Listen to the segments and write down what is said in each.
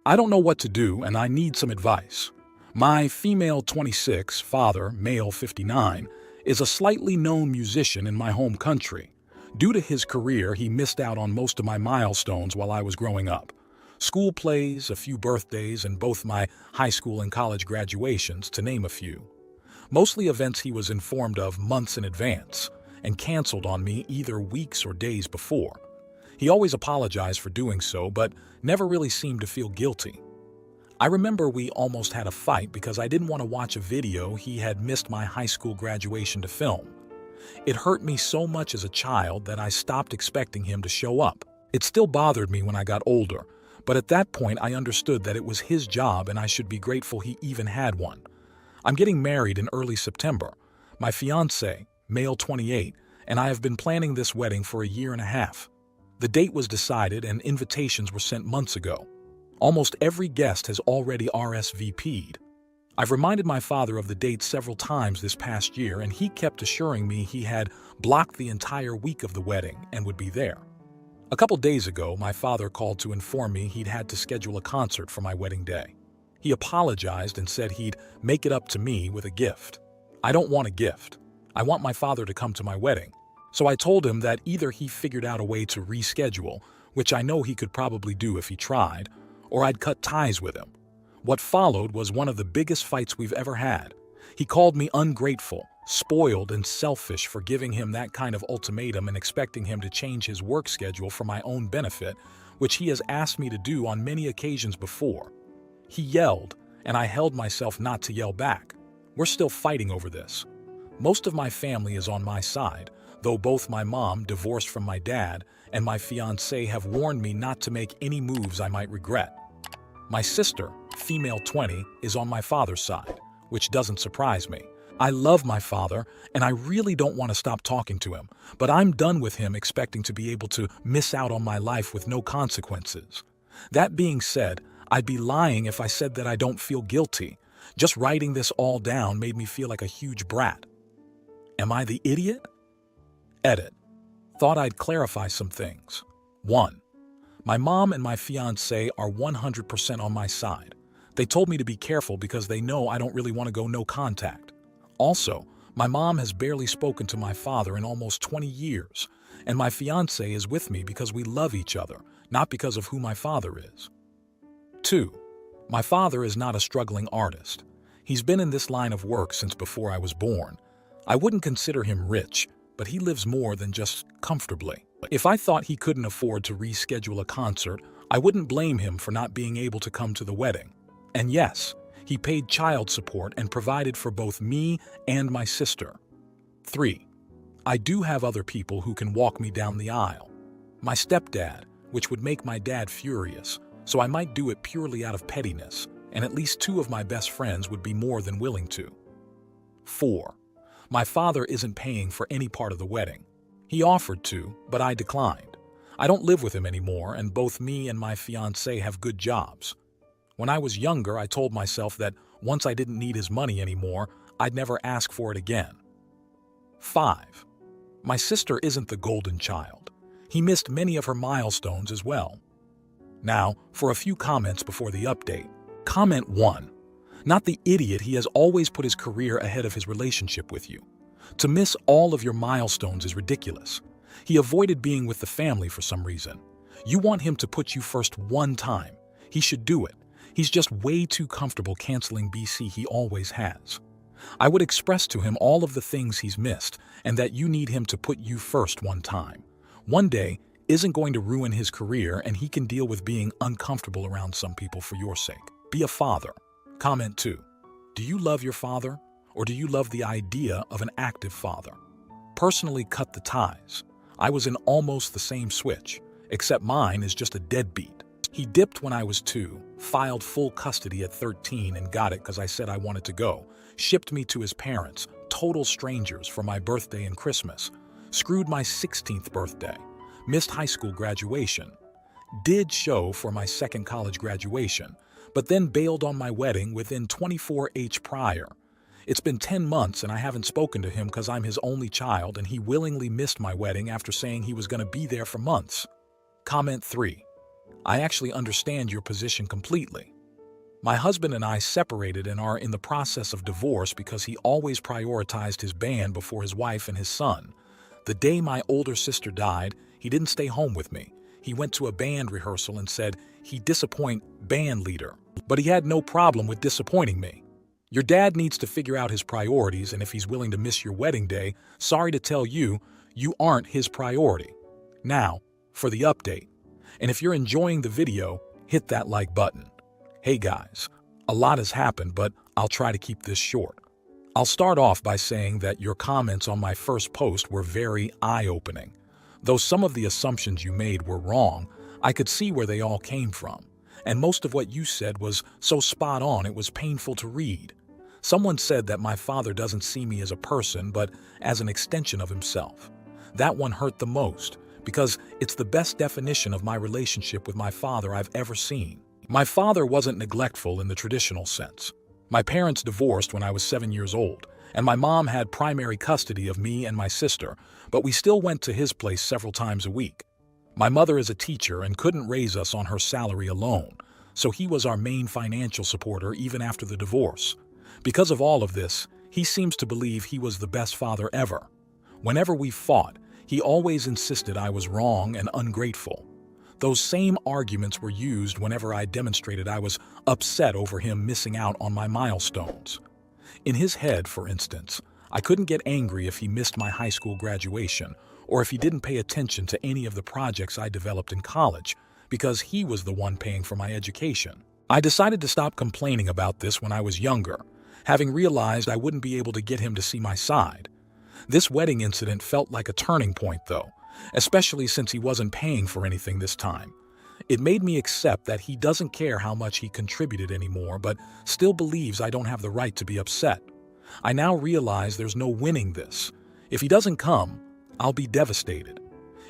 I don't know what to do and I need some advice. My female 26, father, male 59, is a slightly known musician in my home country. Due to his career, he missed out on most of my milestones while I was growing up. School plays, a few birthdays, and both my high school and college graduations, to name a few. Mostly events he was informed of months in advance and canceled on me either weeks or days before. He always apologized for doing so, but never really seemed to feel guilty. I remember we almost had a fight because I didn't want to watch a video he had missed my high school graduation to film. It hurt me so much as a child that I stopped expecting him to show up. It still bothered me when I got older, but at that point I understood that it was his job and I should be grateful he even had one. I'm getting married in early September. My fiancé, male 28, and I have been planning this wedding for a year and a half. The date was decided and invitations were sent months ago. Almost every guest has already RSVP'd. I've reminded my father of the date several times this past year, and he kept assuring me he had blocked the entire week of the wedding and would be there. A couple days ago, my father called to inform me he'd had to schedule a concert for my wedding day. He apologized and said he'd make it up to me with a gift. I don't want a gift. I want my father to come to my wedding. So I told him that either he figured out a way to reschedule, which I know he could probably do if he tried, or I'd cut ties with him. What followed was one of the biggest fights we've ever had. He called me ungrateful, spoiled, and selfish for giving him that kind of ultimatum and expecting him to change his work schedule for my own benefit, which he has asked me to do on many occasions before. He yelled, and I held myself not to yell back. We're still fighting over this. Most of my family is on my side, though both my mom, divorced from my dad, and my fiancé have warned me not to make any moves I might regret. My sister, female 20, is on my father's side, which doesn't surprise me. I love my father, and I really don't want to stop talking to him, but I'm done with him expecting to be able to miss out on my life with no consequences. That being said, I'd be lying if I said that I don't feel guilty. Just writing this all down made me feel like a huge brat. Am I the idiot? Edit. Thought I'd clarify some things. 1. My mom and my fiancé are 100% on my side. They told me to be careful because they know I don't really want to go no contact. Also, my mom has barely spoken to my father in almost 20 years, and my fiancé is with me because we love each other, not because of who my father is. 2. My father is not a struggling artist. He's been in this line of work since before I was born. I wouldn't consider him rich, but he lives more than just comfortably. If I thought he couldn't afford to reschedule a concert, I wouldn't blame him for not being able to come to the wedding. And yes, he paid child support and provided for both me and my sister. 3. I do have other people who can walk me down the aisle. My stepdad, which would make my dad furious, so I might do it purely out of pettiness, and at least 2 of my best friends would be more than willing to. 4. My father isn't paying for any part of the wedding. He offered to, but I declined. I don't live with him anymore, and both me and my fiancé have good jobs. When I was younger, I told myself that once I didn't need his money anymore, I'd never ask for it again. 5. My sister isn't the golden child. He missed many of her milestones as well. Now, for a few comments before the update. Comment 1. Not the idiot, he has always put his career ahead of his relationship with you. To miss all of your milestones is ridiculous. He avoided being with the family for some reason. You want him to put you first one time. He should do it. He's just way too comfortable canceling BC he always has. I would express to him all of the things he's missed and that you need him to put you first one time. One day isn't going to ruin his career and he can deal with being uncomfortable around some people for your sake. Be a father. Comment 2. Do you love your father, or do you love the idea of an active father? Personally, cut the ties. I was in almost the same switch, except mine is just a deadbeat. He dipped when I was 2, filed full custody at 13 and got it because I said I wanted to go, shipped me to his parents, total strangers, for my birthday and Christmas, screwed my 16th birthday, missed high school graduation, did show for my second college graduation, but then bailed on my wedding within 24 hours prior. It's been 10 months and I haven't spoken to him because I'm his only child and he willingly missed my wedding after saying he was going to be there for months. Comment 3. I actually understand your position completely. My husband and I separated and are in the process of divorce because he always prioritized his band before his wife and his son. The day my older sister died, he didn't stay home with me. He went to a band rehearsal and said he'd disappoint band leader. But he had no problem with disappointing me. Your dad needs to figure out his priorities, and if he's willing to miss your wedding day, sorry to tell you, you aren't his priority. Now, for the update. And if you're enjoying the video, hit that like button. Hey guys, a lot has happened, but I'll try to keep this short. I'll start off by saying that your comments on my first post were very eye-opening. Though some of the assumptions you made were wrong, I could see where they all came from. And most of what you said was so spot on it was painful to read. Someone said that my father doesn't see me as a person, but as an extension of himself. That one hurt the most, because it's the best definition of my relationship with my father I've ever seen. My father wasn't neglectful in the traditional sense. My parents divorced when I was 7 years old, and my mom had primary custody of me and my sister, but we still went to his place several times a week. My mother is a teacher and couldn't raise us on her salary alone, so he was our main financial supporter even after the divorce. Because of all of this, he seems to believe he was the best father ever. Whenever we fought, he always insisted I was wrong and ungrateful. Those same arguments were used whenever I demonstrated I was upset over him missing out on my milestones. In his head, for instance, I couldn't get angry if he missed my high school graduation or if he didn't pay attention to any of the projects I developed in college, because he was the one paying for my education. I decided to stop complaining about this when I was younger, having realized I wouldn't be able to get him to see my side. This wedding incident felt like a turning point, though, especially since he wasn't paying for anything this time. It made me accept that he doesn't care how much he contributed anymore, but still believes I don't have the right to be upset. I now realize there's no winning this. If he doesn't come, I'll be devastated.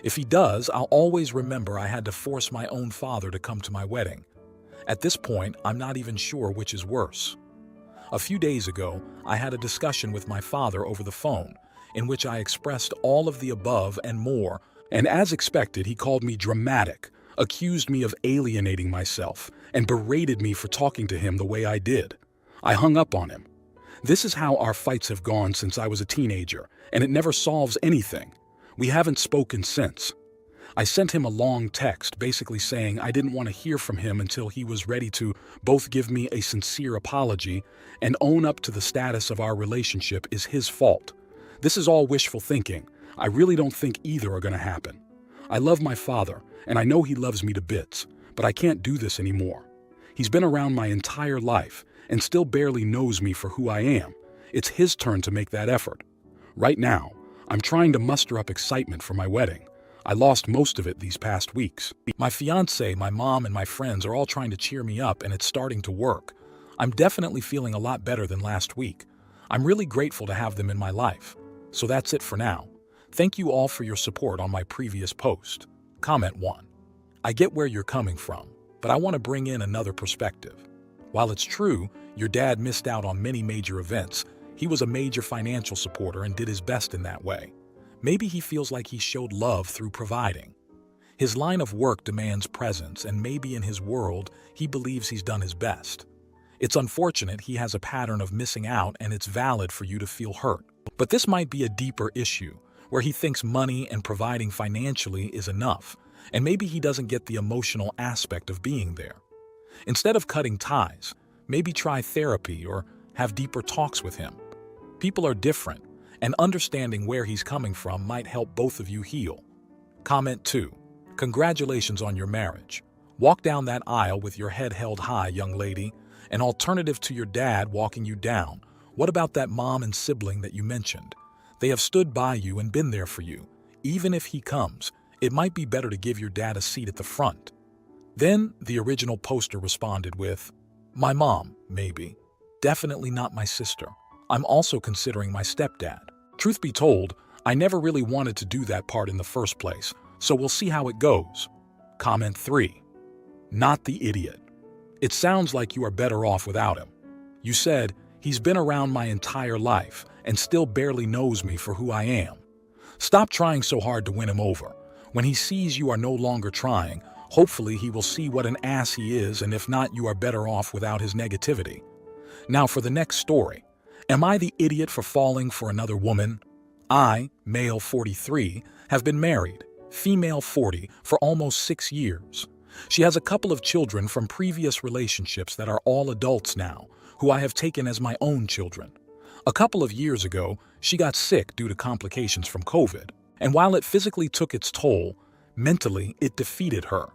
If he does, I'll always remember I had to force my own father to come to my wedding. At this point, I'm not even sure which is worse. A few days ago, I had a discussion with my father over the phone, in which I expressed all of the above and more, and as expected, he called me dramatic, accused me of alienating myself, and berated me for talking to him the way I did. I hung up on him. This is how our fights have gone since I was a teenager, and it never solves anything. We haven't spoken since. I sent him a long text basically saying I didn't want to hear from him until he was ready to both give me a sincere apology and own up to the status of our relationship is his fault. This is all wishful thinking. I really don't think either are going to happen. I love my father, and I know he loves me to bits, but I can't do this anymore. He's been around my entire life and still barely knows me for who I am. It's his turn to make that effort. Right now, I'm trying to muster up excitement for my wedding. I lost most of it these past weeks. My fiance, my mom, and my friends are all trying to cheer me up, and it's starting to work. I'm definitely feeling a lot better than last week. I'm really grateful to have them in my life. So that's it for now. Thank you all for your support on my previous post. Comment 1. I get where you're coming from, but I want to bring in another perspective. While it's true, your dad missed out on many major events, he was a major financial supporter and did his best in that way. Maybe he feels like he showed love through providing. His line of work demands presence, and maybe in his world, he believes he's done his best. It's unfortunate he has a pattern of missing out, and it's valid for you to feel hurt. But this might be a deeper issue, where he thinks money and providing financially is enough, and maybe he doesn't get the emotional aspect of being there. Instead of cutting ties, maybe try therapy or have deeper talks with him. People are different, and understanding where he's coming from might help both of you heal. Comment 2. Congratulations on your marriage. Walk down that aisle with your head held high, young lady. An alternative to your dad walking you down. What about that mom and sibling that you mentioned? They have stood by you and been there for you. Even if he comes, it might be better to give your dad a seat at the front. Then the original poster responded with, my mom, maybe. Definitely not my sister. I'm also considering my stepdad. Truth be told, I never really wanted to do that part in the first place, so we'll see how it goes. Comment 3. Not the idiot. It sounds like you are better off without him. You said, he's been around my entire life and still barely knows me for who I am. Stop trying so hard to win him over. When he sees you are no longer trying, Hopefully he will see what an ass he is, and if not, you are better off without his negativity. Now for the next story. Am I the idiot for falling for another woman? I, male 43, have been married, female 40, for almost 6 years. She has a couple of children from previous relationships that are all adults now, who I have taken as my own children. A couple of years ago, she got sick due to complications from COVID, and while it physically took its toll, mentally it defeated her,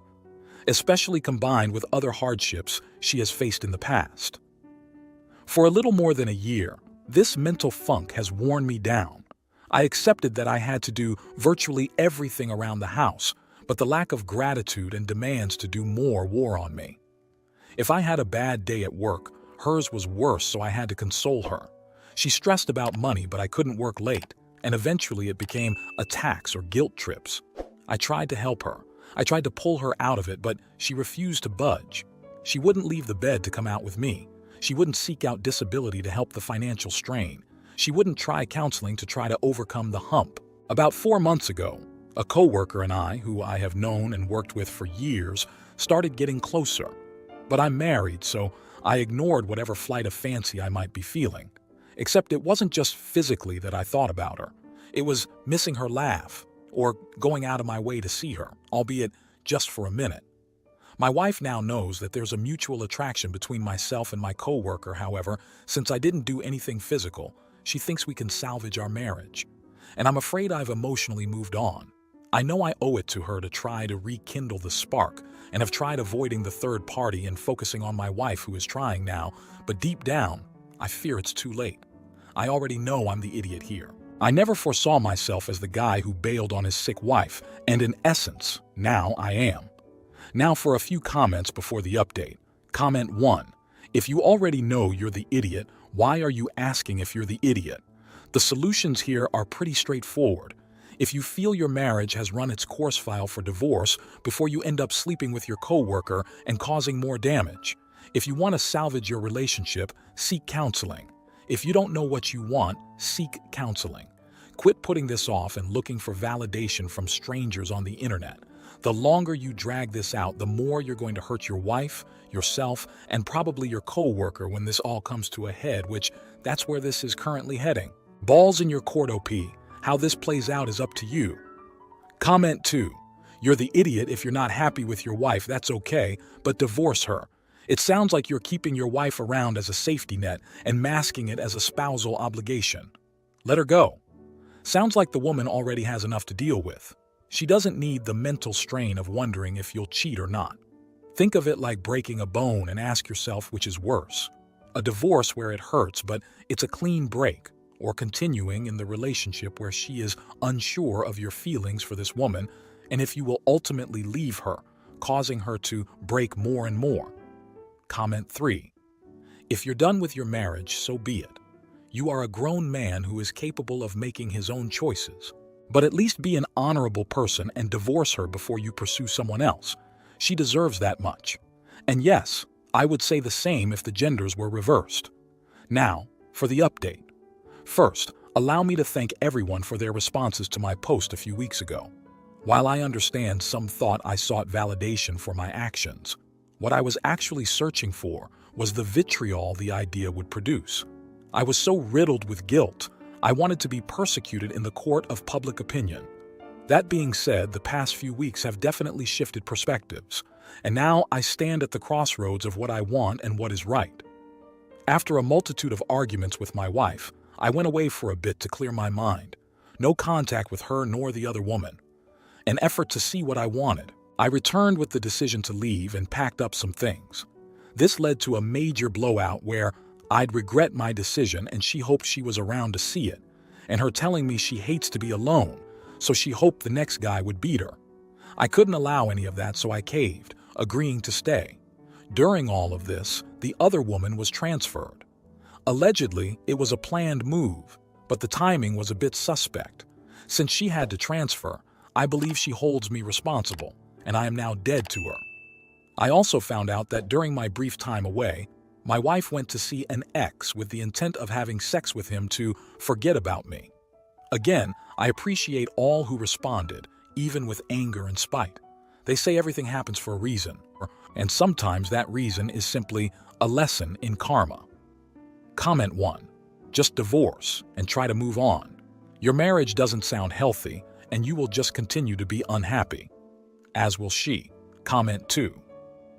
especially combined with other hardships she has faced in the past. For a little more than a year, this mental funk has worn me down. I accepted that I had to do virtually everything around the house, but the lack of gratitude and demands to do more wore on me. If I had a bad day at work, hers was worse, so I had to console her. She stressed about money, but I couldn't work late, and eventually it became attacks or guilt trips. I tried to help her. I tried to pull her out of it, but she refused to budge. She wouldn't leave the bed to come out with me. She wouldn't seek out disability to help the financial strain. She wouldn't try counseling to try to overcome the hump. About 4 months ago, a coworker and I, who I have known and worked with for years, started getting closer. But I'm married, so I ignored whatever flight of fancy I might be feeling. Except it wasn't just physically that I thought about her. It was missing her laugh, or going out of my way to see her, albeit just for a minute. My wife now knows that there's a mutual attraction between myself and my coworker. However, since I didn't do anything physical, she thinks we can salvage our marriage. And I'm afraid I've emotionally moved on. I know I owe it to her to try to rekindle the spark, and have tried avoiding the third party and focusing on my wife, who is trying now, but deep down, I fear it's too late. I already know I'm the idiot here. I never foresaw myself as the guy who bailed on his sick wife, and in essence, now I am. Now for a few comments before the update. Comment 1. If you already know you're the idiot, why are you asking if you're the idiot? The solutions here are pretty straightforward. If you feel your marriage has run its course, file for divorce before you end up sleeping with your coworker and causing more damage. If you want to salvage your relationship, seek counseling. If you don't know what you want, seek counseling. Quit putting this off and looking for validation from strangers on the internet. The longer you drag this out, the more you're going to hurt your wife, yourself, and probably your coworker when this all comes to a head, which that's where this is currently heading. Balls in your court, OP. How this plays out is up to you. Comment 2. You're the idiot if you're not happy with your wife, that's okay, but divorce her. It sounds like you're keeping your wife around as a safety net and masking it as a spousal obligation. Let her go. Sounds like the woman already has enough to deal with. She doesn't need the mental strain of wondering if you'll cheat or not. Think of it like breaking a bone and ask yourself which is worse. A divorce where it hurts, but it's a clean break, or continuing in the relationship where she is unsure of your feelings for this woman, and if you will ultimately leave her, causing her to break more and more. Comment 3. If you're done with your marriage, so be it. You are a grown man who is capable of making his own choices. But at least be an honorable person and divorce her before you pursue someone else. She deserves that much. And yes, I would say the same if the genders were reversed. Now, for the update. First, allow me to thank everyone for their responses to my post a few weeks ago. While I understand some thought I sought validation for my actions, what I was actually searching for was the vitriol the idea would produce. I was so riddled with guilt, I wanted to be persecuted in the court of public opinion. That being said, the past few weeks have definitely shifted perspectives, and now I stand at the crossroads of what I want and what is right. After a multitude of arguments with my wife, I went away for a bit to clear my mind. No contact with her nor the other woman. An effort to see what I wanted. I returned with the decision to leave and packed up some things. This led to a major blowout where I'd regret my decision, and she hoped she was around to see it, and her telling me she hates to be alone, so she hoped the next guy would beat her. I couldn't allow any of that, so I caved, agreeing to stay. During all of this, the other woman was transferred. Allegedly, it was a planned move, but the timing was a bit suspect. Since she had to transfer, I believe she holds me responsible, and I am now dead to her. I also found out that during my brief time away, my wife went to see an ex with the intent of having sex with him to forget about me. Again, I appreciate all who responded, even with anger and spite. They say everything happens for a reason, and sometimes that reason is simply a lesson in karma. Comment 1. Just divorce and try to move on. Your marriage doesn't sound healthy, and you will just continue to be unhappy. As will she. Comment 2.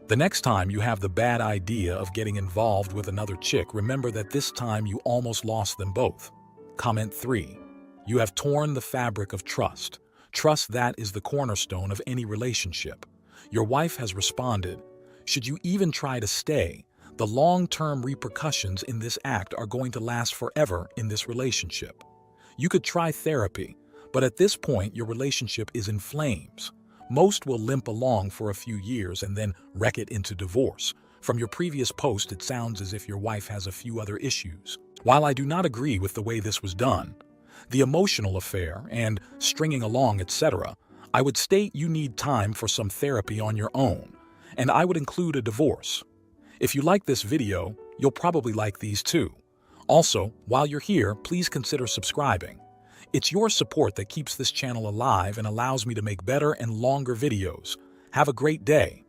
The next time you have the bad idea of getting involved with another chick, remember that this time you almost lost them both. Comment 3. You have torn the fabric of trust. Trust, that is the cornerstone of any relationship. Your wife has responded. Should you even try to stay, the long-term repercussions in this act are going to last forever in this relationship. You could try therapy, but at this point your relationship is in flames. Most will limp along for a few years and then wreck it into divorce. From your previous post, it sounds as if your wife has a few other issues. While I do not agree with the way this was done, the emotional affair and stringing along, etc., I would state you need time for some therapy on your own, and I would include a divorce. If you like this video, you'll probably like these too. Also, while you're here, please consider subscribing. It's your support that keeps this channel alive and allows me to make better and longer videos. Have a great day.